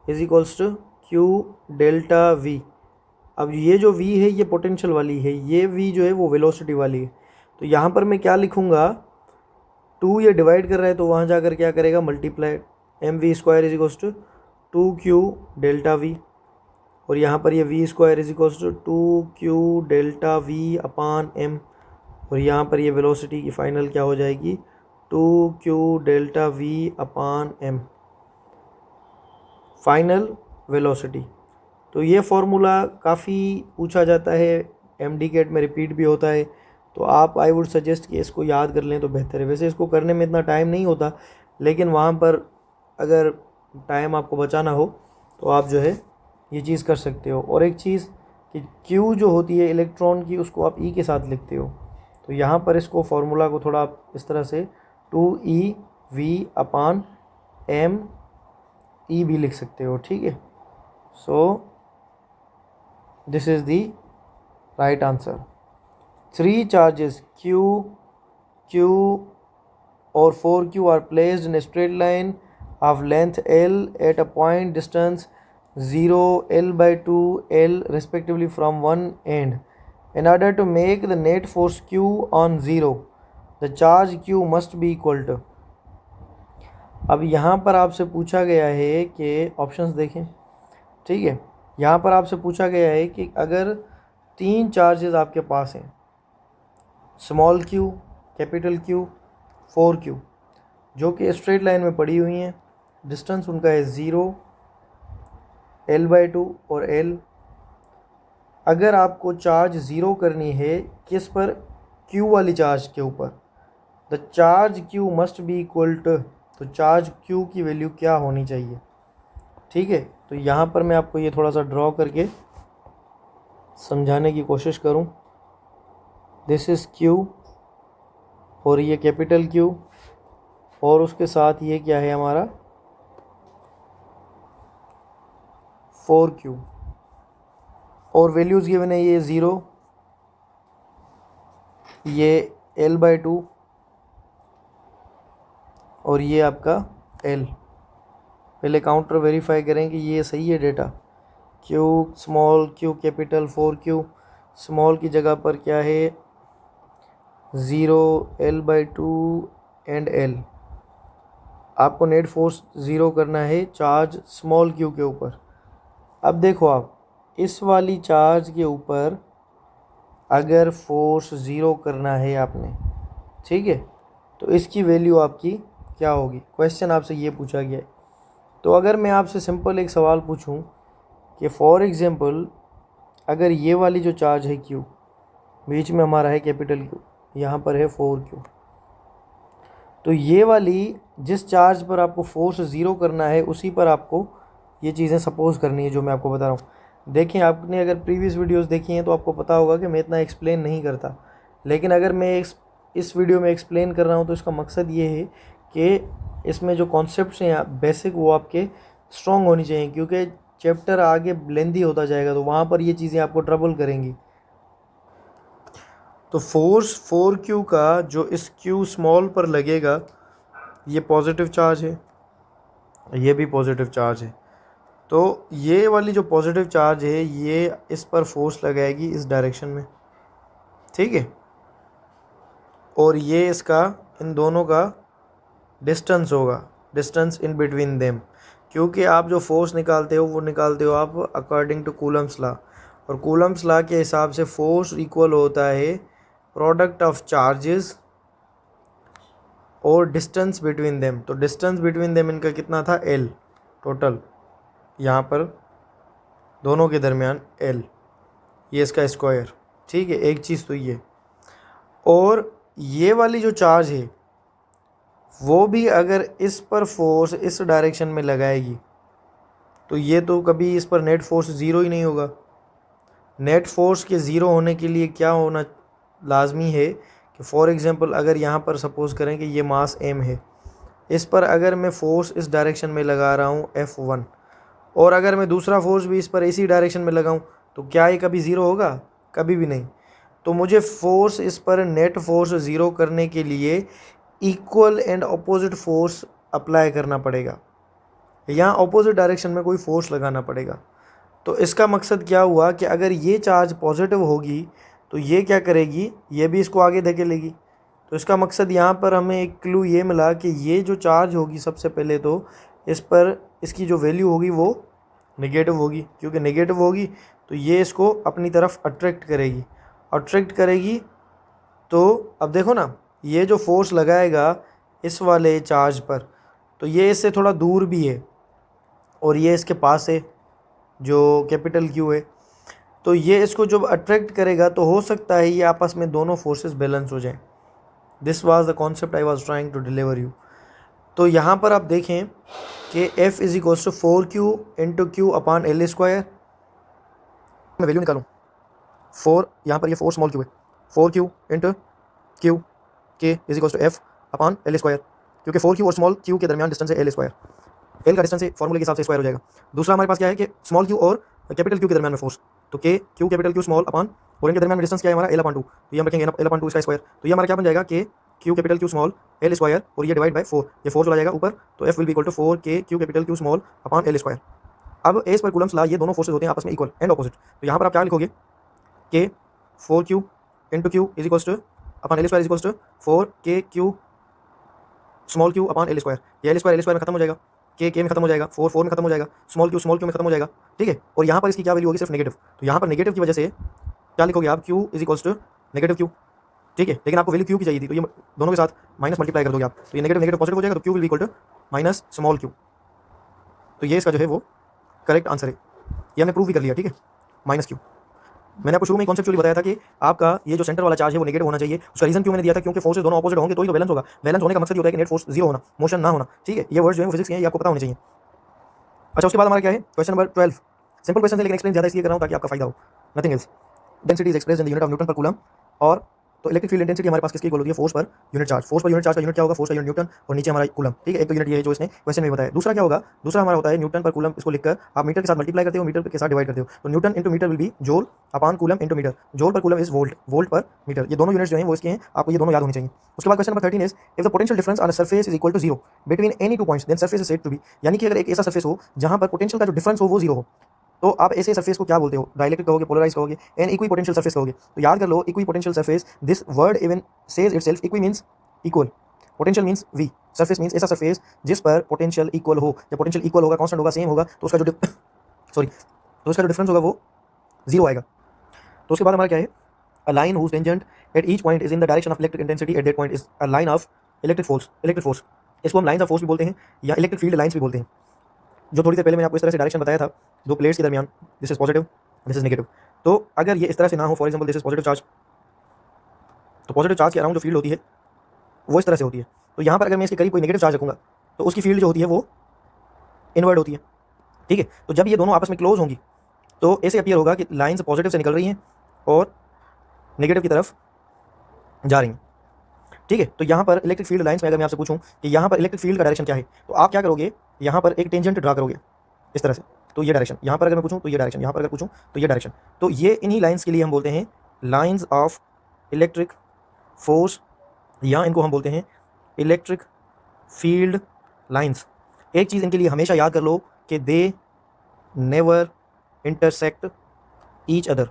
is equals to Q delta V। अब ये जो V है ये पोटेंशियल वाली है, ये V जो है वो वेलोसिटी वाली है। तो यहाँ पर मैं क्या लिखूँगा, 2 ये डिवाइड कर रहा है तो वहाँ जाकर क्या करेगा, multiply, mv² is equals to 2Q delta V, और यहाँ पर ये V² is equals to 2Q delta V upon m, और यहाँ पर ये वेलोसिटी की फाइनल क्या हो जाएगी, 2Q delta V upon m, final velocity. तो ये फार्मूला काफ़ी पूछा जाता है, MDCAT में रिपीट भी होता है, तो आप आई वुड सजेस्ट कि इसको याद कर लें तो बेहतर है। वैसे इसको करने में इतना टाइम नहीं होता, लेकिन वहाँ पर अगर टाइम आपको बचाना हो तो आप जो है ये चीज़ कर सकते हो। और एक चीज़ कि Q जो होती है इलेक्ट्रॉन की, उसको आप E के साथ लिखते हो, तो यहाँ पर इसको फार्मूला को थोड़ा आप इस तरह से 2eV अपान m E भी लिख सकते हो, ठीक है। So this is the right answer. 3 charges Q, Q or 4Q are placed in a straight line of length L at a point distance 0, L/2, L respectively from one end. In order to make the net force Q on 0, the charge Q must be equal to। अब यहाँ पर आपसे पूछा गया है कि ऑप्शंस देखें, ठीक है, यहाँ पर आपसे पूछा गया है कि अगर 3 चार्जेस आपके पास हैं, small q, capital Q, 4Q, जो कि स्ट्रेट लाइन में पड़ी हुई हैं, डिस्टेंस उनका है 0, L/2 और L। अगर आपको चार्ज 0 करनी है किस पर, Q वाली चार्ज के ऊपर, the charge Q must be equal to, तो चार्ज Q की वैल्यू क्या होनी चाहिए, ठीक है। तो यहाँ पर मैं आपको ये थोड़ा सा ड्रॉ करके समझाने की कोशिश करूँ। दिस इज़ Q और ये कैपिटल Q, और उसके साथ ये क्या है हमारा 4Q, और वैल्यूज़ गिवन है ये 0, ये L/2 और ये आपका L। पहले काउंटर वेरीफाई करें कि ये सही है data. Q small, Q capital, 4Q small की जगह पर क्या है 0, L/2 एंड L। आपको नेट फोर्स 0 करना है चार्ज स्मॉल Q के ऊपर। अब देखो, आप इस वाली चार्ज के ऊपर अगर फोर्स 0 करना है आपने, ठीक है, तो इसकी वैल्यू आपकी क्या होगी, क्वेश्चन आपसे ये पूछा गया है। तो अगर मैं आपसे सिंपल एक सवाल पूछूं कि फॉर एग्ज़ाम्पल अगर ये वाली जो चार्ज है Q, बीच में हमारा है कैपिटल Q, यहाँ पर है 4Q, तो ये वाली जिस चार्ज पर आपको फोर्स 0 करना है उसी पर आपको ये चीज़ें सपोज करनी है जो मैं आपको बता रहा हूँ। देखें, आपने अगर प्रीवियस वीडियोस देखी हैं तो आपको पता होगा कि मैं इतना एक्सप्लेन नहीं करता, लेकिन अगर मैं इस वीडियो में एक्सप्लेन कर रहा हूँ तो इसका मकसद ये है कि इसमें जो कॉन्सेप्ट्स हैं बेसिक वो आपके स्ट्रॉन्ग होनी चाहिए, क्योंकि चैप्टर आगे लेंदी होता जाएगा तो वहाँ पर ये चीज़ें आपको ट्रबल करेंगी। तो फोर्स 4Q का जो इस Q स्मॉल पर लगेगा ये पॉजिटिव चार्ज है, ये भी पॉजिटिव चार्ज है। तो ये वाली जो पॉजिटिव चार्ज है ये इस पर फोर्स लगाएगी इस डायरेक्शन में, ठीक है। और ये इसका इन दोनों का डिस्टेंस होगा, डिस्टेंस इन बिटवीन देम, क्योंकि आप जो फोर्स निकालते हो वो निकालते हो आप अकॉर्डिंग टू कूलम्स लॉ, और कूलम्स लॉ के हिसाब से फोर्स इक्वल होता है प्रोडक्ट ऑफ चार्जेस और डिस्टेंस बिटवीन देम। तो डिस्टेंस बिटवीन देम इनका कितना था, L टोटल, यहाँ पर दोनों के दरमियान L, ये इसका स्क्वायर, ठीक है। एक चीज़ तो ये, और ये वाली जो चार्ज है वो भी अगर इस पर फोर्स इस डायरेक्शन में लगाएगी तो ये तो कभी इस पर नेट फोर्स ज़ीरो ही नहीं होगा। नेट फोर्स के ज़ीरो होने के लिए क्या होना लाजमी है कि फॉर एग्ज़ाम्पल अगर यहाँ पर सपोज़ करें कि ये मास m है, इस पर अगर मैं फ़ोर्स इस डायरेक्शन में लगा रहा हूँ F1, और अगर मैं दूसरा फोर्स भी इस पर इसी डायरेक्शन में लगाऊँ तो क्या ये कभी ज़ीरो होगा, कभी भी नहीं। तो मुझे फोर्स इस पर नेट फोर्स ज़ीरो करने के लिए equal and opposite force apply करना पड़ेगा, यहाँ अपोजिट डायरेक्शन में कोई फोर्स लगाना पड़ेगा। तो इसका मकसद क्या हुआ कि अगर ये चार्ज पॉजिटिव होगी तो ये क्या करेगी, ये भी इसको आगे धकेलेगी। तो इसका मकसद यहाँ पर हमें एक क्लू ये मिला कि ये जो चार्ज होगी सबसे पहले तो इस पर इसकी जो वैल्यू होगी वो नेगेटिव होगी, क्योंकि नेगेटिव होगी तो ये इसको अपनी तरफ अट्रैक्ट करेगी, अट्रैक्ट करेगी। तो अब देखो ना, ये जो फोर्स लगाएगा इस वाले चार्ज पर तो ये इससे थोड़ा दूर भी है और ये इसके पास है जो कैपिटल Q है, तो ये इसको जब अट्रैक्ट करेगा तो हो सकता है ये आपस में दोनों फोर्सेस बैलेंस हो जाएं। This was the concept I was trying to deliver you. तो यहाँ पर आप देखें कि F is equals to 4Q into Q upon L square. मैं वैल्यू निकालूँ 4, यहाँ पर ये 4 स्मॉल Q है, 4Q into Q K is equals to F upon L square, क्योंकि 4Q और स्मॉल Q के दरमियान डिस्टेंस है L स्क्वायर, L का डिस्टेंस है फॉर्मूले के हिसाब से स्क्वायर हो जाएगा। दूसरा हमारे पास क्या है कि स्मॉल Q और कैपिटल Q के दरमियान में फोर्स, तो K Q capital Q small upon, और इनके दरमियान में डिस्टेंस क्या है हमारा L अपॉन 2, तो ये हम रखेंगे L अपॉन 2 इसका स्क्वायर, तो ये हमारा क्या बन जाएगा K Q capital Q small L square, और ये डिवाइड बाय 4, ये 4 चला जाएगा ऊपर, तो F will be equal to 4 K Q capital Q small upon L square. अब एस पर कूलम्स लॉ, ये दोनों फोर्सेज होते हैं आपस में इक्वल एंड ऑपोजिट, तो यहाँ पर आप क्या लिखोगे K 4Q into Q is equals to upon L square is equals to 4 K Q small Q upon L square, ये L स्क्वायर में खत्म हो जाएगा, K में खत्म हो जाएगा, 4 में खत्म हो जाएगा, स्मॉल Q में खत्म हो जाएगा, ठीक है। और यहाँ पर इसकी क्या वैल्यू होगी, सिर्फ नेगेटिव, तो यहाँ पर नेगेटिव की वजह से क्या लिखोगे आप, Q is equals to negative Q, ठीक है। लेकिन आपको वैल्यू Q की चाहिए थी, तो ये दोनों के साथ माइनस मल्टीप्लाई कर दोगे आप, तो ये नेगेटिव नेगेटिव पॉजिटिव हो जाएगा, तो Q will be equal to minus small Q। तो ये इसका जो है वो करेक्ट आंसर है, ये हमने प्रूव भी कर लिया, ठीक है, माइनस Q। मैंने आपको शुरू में कॉन्सेप्चुअली बताया था कि आपका ये जो सेंटर वाला चार्ज है वो नेगेटिव होना चाहिए। उसका रीजन क्यों मैंने दिया था, क्योंकि फोर्सेस दोनों ऑपोजिट होंगे तो ही तो बैलेंस होगा। बैलेंस होने का मकसद ये होता है कि नेट फोर्स जीरो होना, मोशन ना होना, ठीक है। ये वर्ड्स जो है फिजिक्स के हैं, ये आपको पता होने चाहिए। अच्छा, उसके बाद हमारा क्या है, क्वेश्चन नंबर 12। सिंपल क्वेश्चन है लेकिन एक्सप्लेन ज़्यादा इसलिए कर रहा हूँ ताकि आपका फायदा हो, nothing else. Density is expressed in the unit of Newton पर कूलम, और तो इलेक्ट्रिक फील्ड इंटेंसिटी हमारे पास किसकी इक्वल होती है, force per unit charge. Force per unit charge का यूनिट क्या होगा, फोर्स का यूनिट न्यूटन, और नीचे हमारा कूलम, ठीक है। एक तो यूनिट ये है जो इसने क्वेश्चन में बताया। दूसरा क्या होगा, दूसरा हमारा होता है न्यूटन पर कूलम, इसको लिखकर आप मीटर के साथ मल्टीप्लाई करते हो, मीटर के साथ डिवाइड करते हो, तो newton into metre will be joule upon coulomb into metre. Joule per coulomb is volt, volt per metre, ये दोनों यूनिट्स जो हैं वो इसके हैं, आपको ये दोनों याद होने चाहिए। उसके बाद question number 13 is if the potential difference on a surface is equal to 0 between any two points then surface is said to be, यानी कि अगर एक ऐसा सरफेस हो जहां पर पोटेंशियल का जो डिफरेंस हो वो 0 हो, तो आप ऐसे सरफेस को क्या बोलते हो, डाइलेक्ट्रिक कहोगे, पोलराइज कहोगे, एन इक्वी पोटेंशियल सरफेस कहोगे। तो याद कर लो, equipotential surface, this word even says itself, equi means equal, potential means V, surface means ऐसा सरफेस जिस पर पोटेंशियल इक्वल हो। जब पोटेंशियल इक्वल होगा, कांस्टेंट होगा, सेम होगा, तो उसका जो तो उसका जो डिफरेंस होगा वो 0 आएगा। तो उसके बाद हमारा क्या है, a line whose tangent at each point is in the direction of electric intensity at that point is a line of electric force. Electric force, इसको हम लाइन्स ऑफ फोर्स भी बोलते हैं या इलेक्ट्रिक फील्ड लाइन्स भी बोलते हैं। जो थोड़ी देर पहले मैंने आपको इस तरह से डायरेक्शन बताया था, दो प्लेट्स के दरमियान, this is positive, this is negative. तो अगर ये इस तरह से ना हो, for example this is positive charge, तो पॉजिटिव चार्ज के अराउंड जो फील्ड होती है वो इस तरह से होती है। तो यहाँ पर अगर मैं इसके करीब कोई नेगेटिव चार्ज रखूँगा तो उसकी फील्ड जो होती है वो इनवर्ड होती है, ठीक है। तो जब ये दोनों आपस में क्लोज होंगी तो ऐसे अपीयर होगा कि लाइंस पॉजिटिव से निकल रही हैं और नेगेटिव की तरफ जा रही हैं। ठीक है, तो यहाँ पर इलेक्ट्रिक फील्ड लाइंस में अगर मैं आपसे पूछूं कि यहाँ पर इलेक्ट्रिक फील्ड का डायरेक्शन क्या है, तो आप क्या करोगे, यहाँ पर एक टेंजेंट ड्रा करोगे इस तरह से, तो ये डायरेक्शन, यहाँ पर अगर मैं पूछूं तो ये डायरेक्शन, यहाँ पर अगर पूछूं तो ये डायरेक्शन। तो ये इन्हीं लाइंस के लिए हम बोलते हैं लाइंस ऑफ इलेक्ट्रिक फोर्स, या इनको हम बोलते हैं इलेक्ट्रिक फील्ड लाइंस। एक चीज़ इनके लिए हमेशा याद कर लो कि they never intersect each other,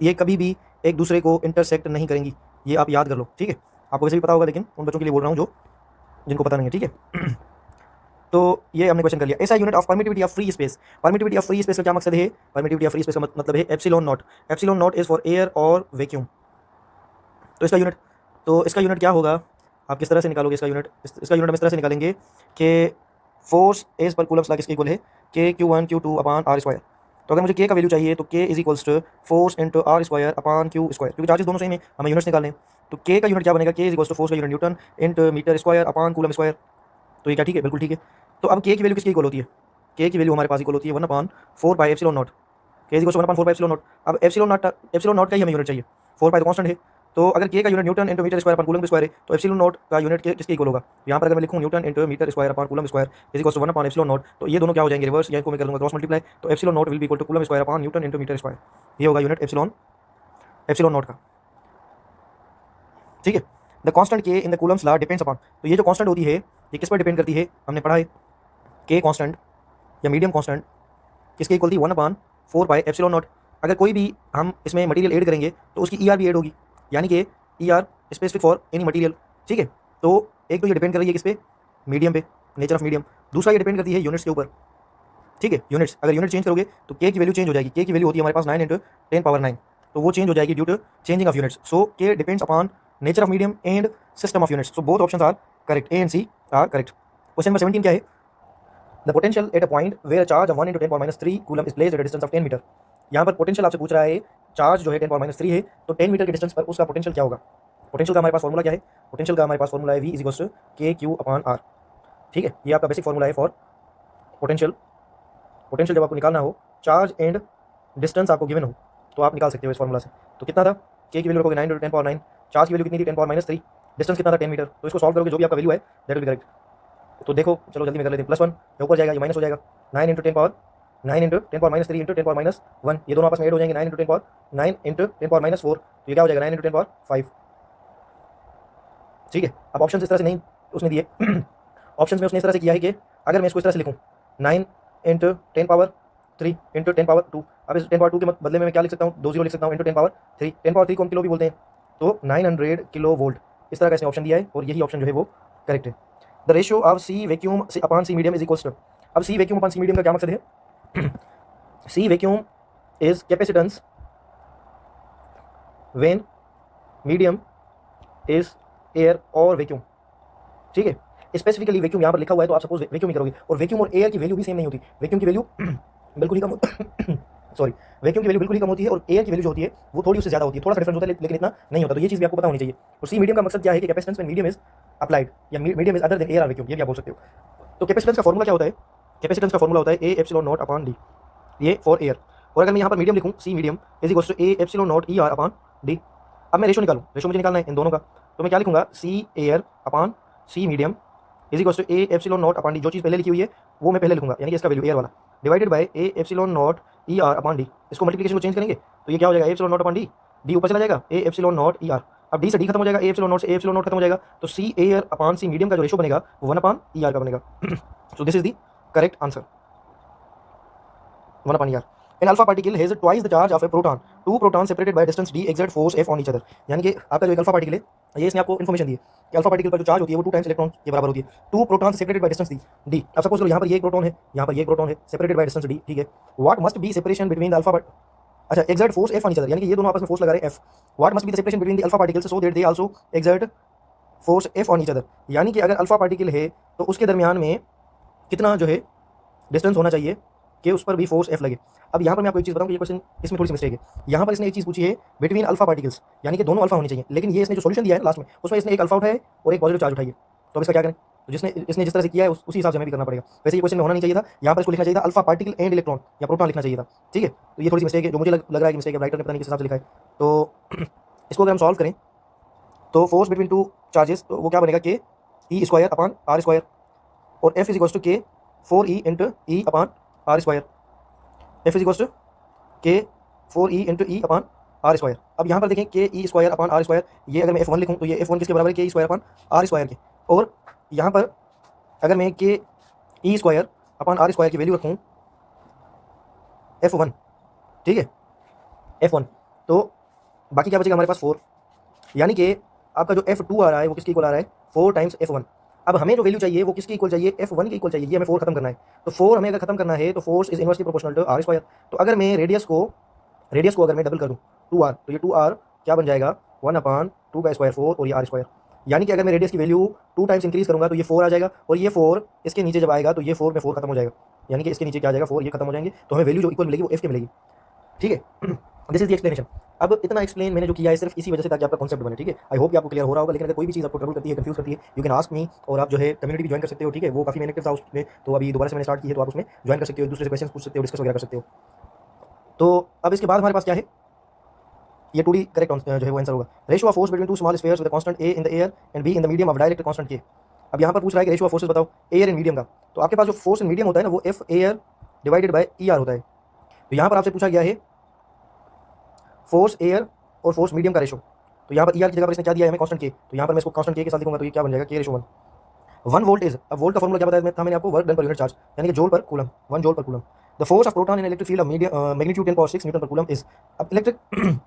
ये कभी भी एक दूसरे को इंटरसेक्ट नहीं करेंगी, ये आप याद कर लो। ठीक है, आपको वैसे भी पता होगा, लेकिन उन बच्चों के लिए बोल रहा हूँ जो जिनको पता नहीं है। ठीक है तो ये हमने क्वेश्चन कर लिया। ऐसा unit of permittivity of free space, permittivity of free space का क्या मकसद है, परमिटिविटी ऑफ फ्री स्पेस का मतलब है epsilon not. Epsilon not is for air और वैक्यूम। तो इसका यूनिट, तो इसका यूनिट क्या होगा, आप किस तरह से निकालोगे इसका यूनिट, इसका यूनिट हम इस तरह से निकालेंगे कि force as per Coulomb's law किसके इक्वल है, के Q1 Q2 upon R square. तो अगर मुझे के का वैल्यू चाहिए तो K is equals to force into R square upon Q square, क्योंकि चार्जेस दोनों सेम है, हमें यूनिट्स निकालने हैं। तो के का यूनिट क्या बनेगा, K is equals to force का unit newton into metre square upon coulomb square. तो ये क्या ठीक है, बिल्कुल ठीक है। तो अब के की वैल्यू किसकी इक्वल होती है, के की वैल्यू हमारे पास इक्वल होती है 1/4 pi epsilon naught, K is equals to 1/4 pi epsilon naught. अब एप्सिलॉन नॉट का ही हमें यूनिट चाहिए, 4 पाई तो कांस्टेंट है। तो अगर के का unit newton into metre square upon coulomb square है, तो एप्सिलॉन नॉट का यूनिट किसके इक्वल होगा, यहाँ पर अगर मैं लिखूँ newton into metre square upon coulomb square is equals to 1 upon epsilon naught, तो ये दोनों क्या हो जाएंगे, रिवर्स, या इनको मैं कर दूंगा क्रॉस मल्टीप्लाई। तो epsilon naught will be equal to coulomb square upon newton into metre square, ये होगा यूनिट एप्सिलॉन नॉट का। ठीक है, द कांस्टेंट के in the Coulomb's law depends upon, तो ये जो कांस्टेंट होती है ये किस पर डिपेंड करती है, हमने पढ़ा है के कांस्टेंट या मीडियम कांस्टेंट किसके इक्वल थी 1/4 पाई एप्सिलॉन नॉट। अगर कोई भी हम इसमें मटेरियल ऐड करेंगे तो उसकी ER भी ऐड होगी, यानी कि ER specific for any material. ठीक है, तो एक तो ये डिपेंड कर रही है किस पे, मीडियम पे, नेचर ऑफ मीडियम। दूसरा ये डिपेंड करती है यूनिट्स के ऊपर। ठीक है, यूनिट्स, अगर यूनिट चेंज करोगे तो के की वैल्यू चेंज हो जाएगी। के की वैल्यू होती है हमारे पास 9 इंटू 10⁻9, तो वो चेंज हो जाएगी due to changing of units. So K depends upon nature of medium and system of units. So both options are correct, A and C are correct. Question number 17 क्या है, the potential at a point where charge of 1 into 10⁻³ coulomb is placed at a distance of 10 metre. यहाँ पर पोटेंशियल आपसे पूछ रहा है, चार्ज जो है 10⁻³ है, तो 10 मीटर के डिस्टेंस पर उसका पोटेंशियल क्या होगा। पोटेंशियल का हमारे पास फॉर्मूला क्या है, पोटेंशियल का हमारे पास फॉर्मूला है V is equals to KQ upon R। ठीक है, ये आपका बेसिक फॉर्मूला है फॉर पोटेंशियल। पोटेंशियल जब आपको निकालना हो, चार्ज एंड डिस्टेंस आपको गिवन हो, तो आप निकाल सकते हो इस फॉर्मूला से। तो कितना था, के की वैल्यू रखोगे 9 इंटू 10⁻9, चार्ज की वैल्यू कितनी थी 10⁻3, डिस्टेंस कितना था 10 मीटर। तो इसको सॉल्व करोगे, जो भी आपका वैल्यू है दैट विल बी करेक्ट। तो देखो, चलो जल्दी में कर लेते हैं, +1 ये ऊपर जाएगा, ये माइनस हो जाएगा, 9 इंटू 10⁻3 इंटू 10⁻1, ये दोनों आपस में ऐड हो जाएंगे, 9 इंटू 10⁻4, तो ये क्या हो जाएगा 9 इंटू 10⁻5। ठीक है, अब ऑप्शन इस तरह से नहीं उसने दिए ऑप्शन में उसने इस तरह से किया है कि अगर मैं इसको इस तरह से लिखूँ 9 इंटू 10⁻3 इंटू 10⁻2, अब इस 10⁻2 के बदले में मैं क्या लिख सकता हूँ, 2 0 लिख सकता हूँ इंटू 10⁻3। 10⁻3 को हम किलो भी बोलते हैं, तो 900 किलो वोल्ट, इस तरह का इसने ऑप्शन दिया है, और यही ऑप्शन जो है वो करेक्ट है। The ratio of C vacuum upon C medium is equals to, अब C vacuum upon C medium का क्या मकसद है, C vacuum is capacitance when medium is air और वैक्यूम। ठीक है, स्पेसिफिकली वैक्यूम यहाँ पर लिखा हुआ है, तो आप सपोज वैक्यूम ही करोगे, और वैक्यूम और एयर की वैल्यू भी सेम नहीं होती। वैक्यूम की वैल्यू बिल्कुल ही कम सॉरी वैक्यूम की वैल्यू बिल्कुल ही कम होती है, और एयर की वैल्यू जो होती है वो थोड़ी उससे ज़्यादा होती है, थोड़ा सा डिफरेंस होता है, लेकिन इतना नहीं होता। तो ये चीज़ भी आपको पता होनी चाहिए। और सी मीडियम का मकसद क्या है कि कैपेसिटेंस में मीडियम इज अप्लाइड, या medium is other than air और वैक्यूम, ये भी आप बोल सकते हो। तो कैपेसिटेंस का फॉर्मूला क्या होता है, कैपेसिटेंस का फॉर्मूला होता है A epsilon naught upon D, ये फॉर एयर। और अगर मैं यहाँ पर मीडियम लिखूँ, C medium is equals to A epsilon naught ER upon D. अब मैं रेशो निकालूँ, रेशो मुझे निकालना है इन दोनों का, तो मैं क्या लिखूँगा, C air upon C medium is equals to A epsilon naught upon D. जो चीज़ पहले लिखी हुई है वो मैं पहले लिखूँगा, यानी कि इसका वैल्यू एयर वाला, divided by A epsilon naught ER upon D. इसको मल्टीप्लिकेशन को चेंज करेंगे तो ये क्या हो जाएगा, ए epsilon naught upon D, D ऊपर चला जाएगा, ए एप्सिलॉन नॉट ER। अब डी से डी खत्म हो जाएगा, ए एप्सिलॉन नॉट से ए एप्सिलॉन नॉट खत्म हो जाएगा, तो सी एयर अपॉन सी मीडियम का जो रेशो बनेगा वो 1/ER का बनेगा। सो this is the correct answer, 1/ER। An alpha particle has twice the charge of a proton. Two protons separated by distance d exert force F on each other. यानी कि आपका जो एक अल्फा पार्टिकल है, ये इसने आपको इन्फॉर्मेशन दी है कि अल्फा पार्टिकल पर जो चार्ज होती है वो 2 टाइम्स इलेक्ट्रॉन के बराबर होती है। Two proton separated by distance d। अब सपोज करो यहाँ पर ये एक प्रोटॉन है, यहाँ पर ये एक प्रोटॉन है, सेपरेटेड बाय डिस्टेंस d। ठीक है, what must be separation between the alpha, अच्छा, exert force F on each other, यानी कि ये दोनों आपस में फोर्स लगा रहे हैं F। What must be the separation between the alpha particles so that they also exert force F on each other, यानी कि अगर अल्फा पार्टिकल है तो उसके दरमियान में कितना जो है डिस्टेंस होना चाहिए कि उस पर भी फोर्स F लगे। अब यहाँ पर मैं आपको एक चीज़ बताऊँ कि ये क्वेश्चन इसमें थोड़ी सी मिस्टेक है। यहाँ पर इसने एक चीज़ पूछी है बिटवीन अल्फा पार्टिकल्स, यानी कि दोनों अल्फा होने चाहिए, लेकिन ये इसने जो सॉल्यूशन दिया है लास्ट में उसमें इसने एक अल्फा उठाया है और एक पॉजिटिव चार्ज उठाई है। तो अब इसका क्या करें, तो जिसने इसने जिस तरह से किया है उसी हिसाब से हमें भी करना पड़ेगा। वैसे ये क्वेश्चन में होना नहीं चाहिए था, यहाँ पर इसको लिखना चाहिए था अल्फा पार्टिकल एंड इलेक्ट्रॉन या प्रोटॉन लिखना चाहिए था, ठीक है। तो ये थोड़ी सी मिस्टेक है, जो मुझे लग रहा है कि मिस्टेक है, राइटर ने पता नहीं किस हिसाब से लिखा है। तो इसको अगर हम सॉल्व करें तो फोर्स बिटवीन टू चार्जेस, तो वो क्या बनेगा, K E square upon R square, और F is equals to K 4e into E upon R square, F is equals to K 4e into E upon R square. अब यहाँ पर देखें K E square upon R square, ये अगर मैं F1 लिखूँ तो ये F1 किसके बराबर है, के E square upon R square के। और यहाँ पर अगर मैं के E square upon R square की वैल्यू रखूँ F1, ठीक है, F1, तो बाकी क्या बचेगा हमारे पास 4, यानी कि आपका जो F2 आ रहा है वो किसके इक्वल आ रहा है, 4 टाइम्स F1। अब हमें जो वैल्यू चाहिए वो किसकी इक्वल चाहिए, F1 की इक्वल चाहिए, ये हमें 4 खत्म करना है। तो 4 हमें अगर खत्म करना है तो force is inversely proportional to R square. तो अगर मैं रेडियस को अगर मैं डबल कर दूँ 2r, तो ये 2r क्या बन जाएगा, 1/2 का स्क्वायर 4 और ये r स्क्वायर। यानी कि अगर मैं रेडियस की वैल्यू 2 टाइम्स इंक्रीज करूँगा तो ये 4 आ जाएगा, और ये 4 इसके नीचे जब आएगा तो ये 4 में 4 खत्म हो जाएगा, यानी कि इसके नीचे क्या आ जाएगा, 4 ये खत्म हो जाएंगे, तो हमें वैल्यू जो इक्वल मिलेगी वो f की मिलेगी, ठीक है। This is the explanation. अब इतना एक्सप्लेन मैंने जो किया है सिर्फ इसी वजह से ताकि आपका कॉन्सेप्ट बने, ठीक है। आई होप कि आपको क्लियर हो रहा होगा। लेकिन अगर कोई भी चीज़ आपको ट्रबल करती है, कंफ्यूज करती है, यू कैन आस्क मी, और आप जो है कम्युनिटी भी ज्वाइन कर सकते हो, ठीक है। वो काफ़ी एक्टिव था उसमें, तो अभी दोबारा से मैंने स्टार्ट की है, तो आप उसमें ज्वाइन कर सकते हो, एक दूसरे से क्वेश्चन पूछ सकते हो, डिस्कस वगैरह कर सकते हो। तो अब इसके बाद हमारे पास क्या है, ये 2D करेक्ट जो है वो आंसर होगा। Ratio of force between to small spheres with constant A in the air and be in the medium of direct constant के। अब यहाँ पर पूछ रहा है कि रेशियो ऑफ फोर्सेस बताओ एयर एंड मीडियम का। तो आपके पास जो फोर्स एंड मीडियम होता है ना, वो F air divided bye E R होता है। तो यहाँ पर आपसे पूछा गया है फोर्स एयर और फोर्स मीडियम का रेशो। तो यहाँ पर ई आर की जगह पर इसने क्या दिया है हमें, कांस्टेंट के। तो यहाँ पर मैं इसको कांस्टेंट के साथ लिखूंगा, तो ये क्या बन जाएगा, के रेशो 1 वोल्ट इज, अब वोल्ट का फॉर्मूला क्या बताया था मैंने आपको, work done per unit charge, यानी कि जूल पर कूलम, 1 जूल पर coulomb. The force of proton in electric field of magnitude 10⁻⁶ Newton पर कूलम इज। अब इलेक्ट्रिक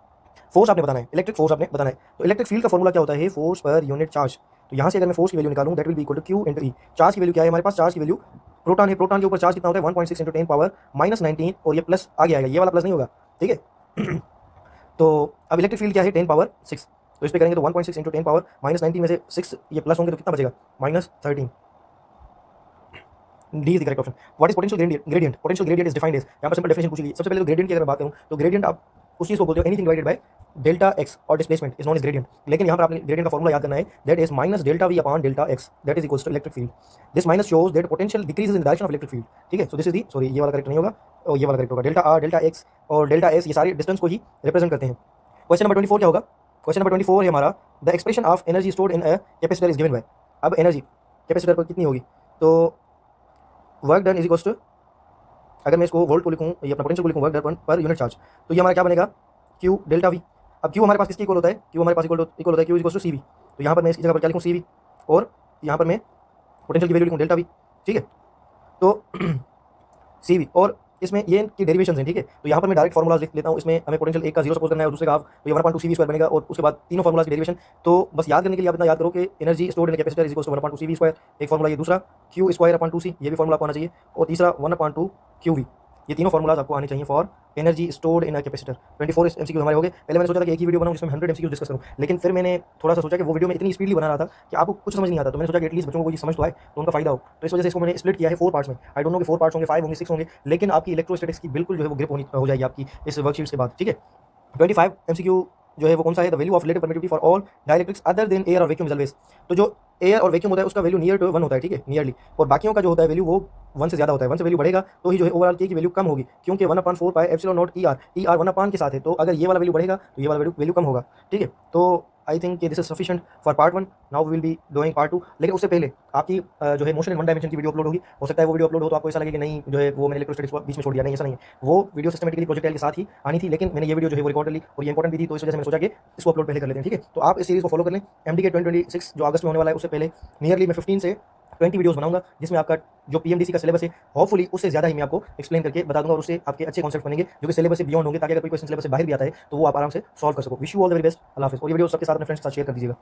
फोर्स आपने बताना है, इलेक्ट्रिक फोर्स आपने बताना है। तो इलेक्ट्रिक फील्ड का फॉर्मूला क्या होता है, फोर्स पर यूनिट चार्ज। तो यहाँ से अगर मैं फोर्स की वैल्यू निकालूं, that will be equal to Q into E. Charge की वैल्यू क्या है हमारे पास, चार्ज की वैल्यू प्रोटॉन है, प्रोटॉन के ऊपर चार्ज कितना होता है, 1.6 इंटू 10⁻⁻19, और ये प्लस आगे आएगा, ये वाला प्लस नहीं होगा, ठीक है। तो अब इलेक्ट्रिक फील्ड क्या है, 10⁻⁶, तो इस पर करेंगे तो 1.6 इंटू 10⁻⁻19 में से 6 ये प्लस होंगे तो कितना बचेगा, -13। D is the correct option. What is potential gradient, potential gradient is defined as, यहाँ पर सिंपल डेफिनेशन पूछी गई। सबसे पहले तो ग्रेडियंट की अगर मैं बात करूँ तो ग्रेडियंट आप उस चीज़ को बोलते हो anything divided by delta X और displacement is non is gradient. लेकिन यहाँ पर आपने ग्रेडियंट का फॉर्मूला याद करना है, that is minus delta V upon delta X, that is equals to electric field. This minus shows that potential decreases in the direction of electric field, ठीक है। So this is the, sorry ये वाला करेक्ट नहीं होगा, और ये वाला करेक्ट होगा। डेल्टा आर, डेल्टा एक्स और डेल्टा एस, ये सारे डिस्टेंस को ही रिप्रेजेंट करते हैं। क्वेश्चन नंबर 24 क्या होगा, क्वेश्चन नंबर 24 है हमारा, the expression of energy stored in a capacitor is given by. अब एनर्जी कैपेसिटर पर कितनी होगी, तो work done is equals to, अगर मैं इसको वोल्ट को लिखूँ, ये अपना पोटेंशियल को लिखूँ work done per unit charge, तो ये हमारा क्या बनेगा, क्यू डेल्टा वी। अब क्यू हमारे पास किसके इक्वल होता है, क्यू हमारे पास इक्वल होता है Q equal to C V. तो यहाँ पर मैं इसकी जगह पर क्या लिखूँ, सी वी, और यहाँ पर मैं पोटेंशियल की वैल्यू लिखूँ डेल्टा वी, ठीक है। तो सी वी, और इसमें ये की डेरिवेशन है, ठीक है। तो यहाँ पर मैं डायरेक्ट फॉर्मूला लिख लेता हूँ, इसमें हमें पोटेंशियल एक का 0 सपोज करना है और दूसरे का हाफ, तो ये 1/2 सी वी स्क्वायर बनेगा, और उसके बाद तीनों फॉर्मूला की डेरिवेशन। तो बस याद करने के लिए आप इतना याद करो कि energy stored in capacitor is equal to 1/2 C V square, एक फॉर्मूला ये, दूसरा क्यू स्क्वायर अपॉन 2 सी, ये भी फॉर्मूला आपको आना चाहिए, और तीसरा 1/2 क्यू वी। ये तीनों फॉर्मूलाज आपको आने चाहिए for energy stored in a capacitor. 24 MCQ हमारे हो गए। पहले मैंने सोचा था कि एक ही वीडियो बनाऊं जिसमें 100 एमसीक्यू डिस्कस करूं, लेकिन फिर मैंने थोड़ा सा सोचा कि वो वीडियो में इतनी स्पीडली बना रहा था कि आपको कुछ समझ नहीं आता, तो मैंने सोचा कि एटलीस्ट बच्चों को कोई समझ तो आए, तो उनका फायदा हो। तो इस वजह से इसको मैंने स्प्लिट किया है 4 पार्ट्स में। आई डोंट नो कि 4 पार्ट्स होंगे, 5 होंगे, 6 होंगे, लेकिन आपकी इलेक्ट्रोस्टैटिक्स की बिल्कुल जो है वो ग्रिप हो जाएगी आपकी इस वर्कशीट्स के बाद, ठीक है। 25 एमसीक्यू जो है वो कौन सा है, the value of relative permittivity for all dielectrics other than air और वैक्यूम इज ऑलवेज। तो जो एयर और वैक्यूम होता है उसका वैल्यू नियर टू 1 होता है, ठीक है, नियरली, और बाकियों का जो होता है वैल्यू वो 1 से ज़्यादा होता है। 1 से वैल्यू बढ़ेगा तो ही जो है ओवरऑल के की वैल्यू कम होगी, क्योंकि 1/4 pi epsilon not E R 1/, के साथ है। तो अगर ये वाला वैल्यू बढ़ेगा तो ये वाला वैल्यू कम होगा, ठीक है। तो I think this is sufficient for part 1। Now we will be doing part 2। लेकिन उससे पहले आपकी जो है मोशन इन 1 डायमेंशन की वीडियो अपलोड होगी। हो सकता है वो वीडियो अपलोड हो तो आपको ऐसा लगे कि नहीं जो है वो मैंने इलेक्ट्रोस्टैटिक्स बीच में छोड़ दिया, नहीं ऐसा नहीं है। वो वीडियो सिस्टमेटिकली प्रोजेक्टाइल के साथ ही आनी थी, लेकिन मैंने ये वीडियो जो है वो रिकॉर्ड कर ली, और ये इंपॉर्टेंट भी थी, तो इस वजह से मैंने सोचा कि इसको अपलोड पहले कर लेते हैं, ठीक है। तो आप इस सीरीज को फॉलो कर लें। एमडीके 2026 जो अगस्त में होने वाला है उससे पहले नियरली मैं 15 से 20 वीडियोस बनाऊंगा, जिसमें आपका जो पीएमडीसी का सिलेबस है होपफुली उससे ज़्यादा ही मैं आपको एक्सप्लेन करके बता दूंगा, और उससे आपके अच्छे कॉन्सेप्ट बनेंगे जो कि सिलेबस से बियॉन्ड होंगे, ताकि अगर कोई क्वेश्चन सिलेबस से बाहर भी आता है तो वो आप आराम से सॉल्व कर सको। Wish you all the very best. अल्लाह हाफिज़। और ये वीडियो सबके साथ अपने फ्रेंड्स के साथ शेयर कर दीजिएगा।